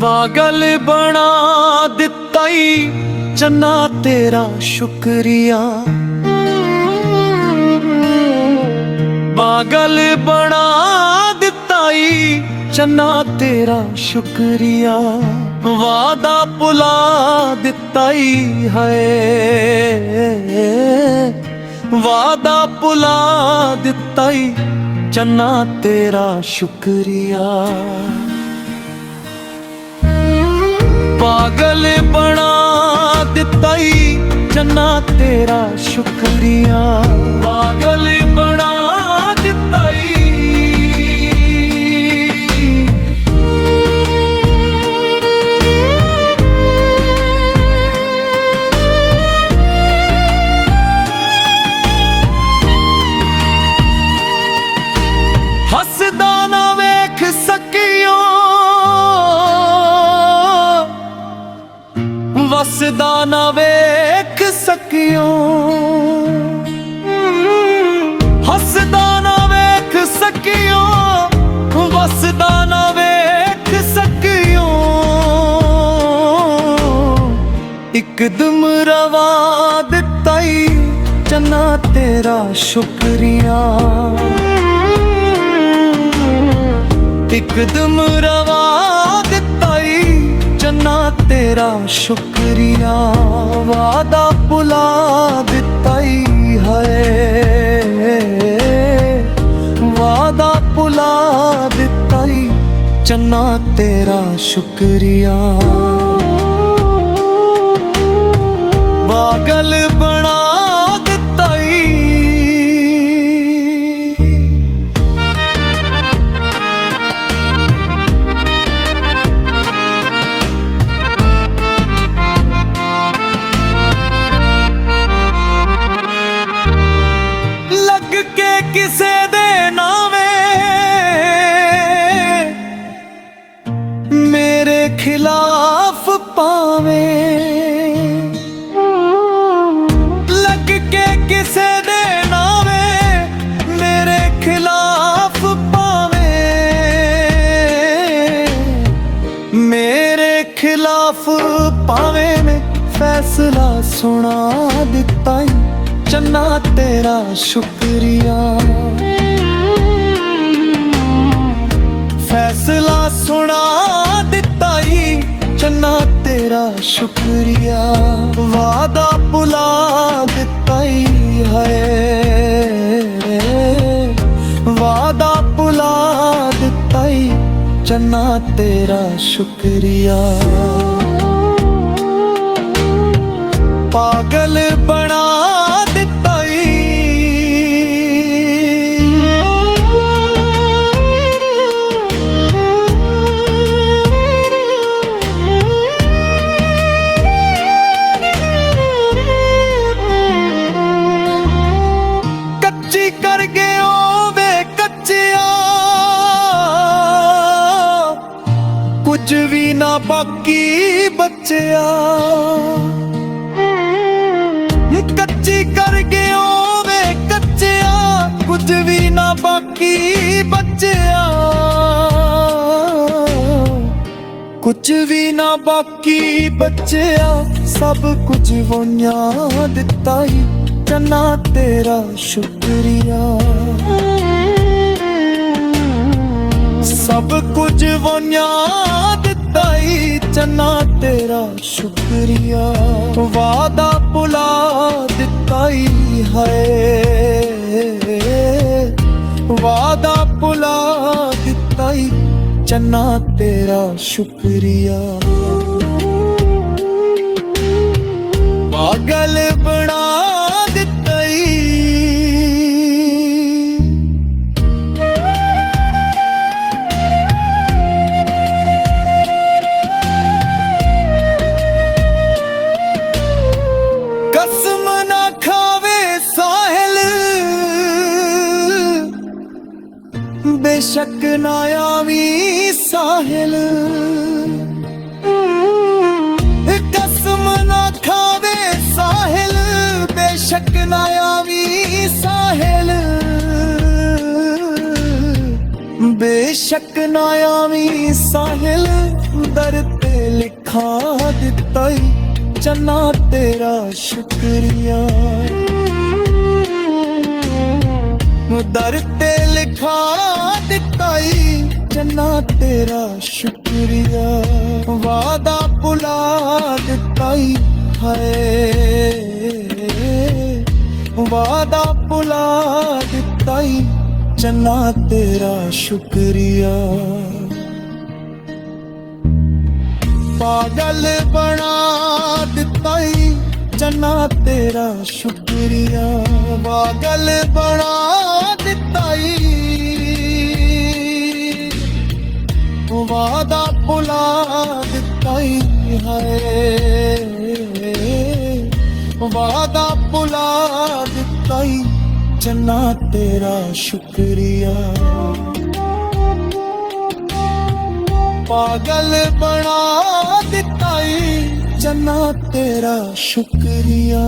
पागल बना दिता ई चन्ना तेरा शुक्रिया। पागल बना दिता ई चन्ना तेरा शुक्रिया। वादा भुला दिता ई है, वादा भुला दिता ई चन्ना तेरा शुक्रिया। पागल बना दिता ई चन्ना तेरा शुक्रिया। पागल बना दिता ई। हसदा ना वेख सकियो, वसदा ना वेख सकियो। हसदा ना वेख सकियो, वसदा ना वेख सकियो। इक दम रवा दिता ई चन्ना तेरा शुक्रिया। इक दम रवा दिता ई चन्ना तेरा शुक्रिया। वादा भुला दिता ई है, वादा भुला दिता ई चन्ना तेरा शुक्रिया। पागल बना दिता ई। के किसे दे नावे मेरे खिलाफ पावे। लग के किसे दे नावे मेरे खिलाफ पावे। मेरे खिलाफ पावे में फैसला सुना दिता ई चन्ना तेरा शुक्रिया। फैसला सुना दिता ई चन्ना तेरा शुक्रिया। वादा भुला दिता ई है, वादा भुला दिता ई चन्ना तेरा शुक्रिया। पागल बना दिता ई। कच्ची कर गए ओ वे कच्चिया, कुछ भी ना बाकी बचिया। कच्ची कर गए ओ वे कच्चिया, कुछ भी ना बाकी बचिया। कुछ भी ना बाकी बचिया, सब कुछ वोन्या दिता ई चन्ना तेरा शुक्रिया। सब कुछ वोन्या दिता ई चन्ना तेरा शुक्रिया। वादा भुला दिता ई है, वादा भुला दिता ई चन्ना तेरा शुक्रिया। पागल बना दिता ई। कसम ना खावे साहिल, बेशक ना आवी साहिल। कसम ना खावे साहिल, बेशक ना आवी साहिल। बे बेशक ना आवी साहिल दर ते लिखा दिता ई चन्ना तेरा शुक्रिया दर ते लिखा दिता ई चन्ना तेरा शुक्रिया वादा भुला दिता ई हाय वादा भुला दिता ई चन्ना तेरा शुक्रिया पागल बना दिता ई चन्ना तेरा शुक्रिया पागल बना दिता ई वादा भुला दिता ई हाय वादा भुला दिता ई चन्ना तेरा शुक्रिया पागल बना दिता ई चन्ना तेरा शुक्रिया।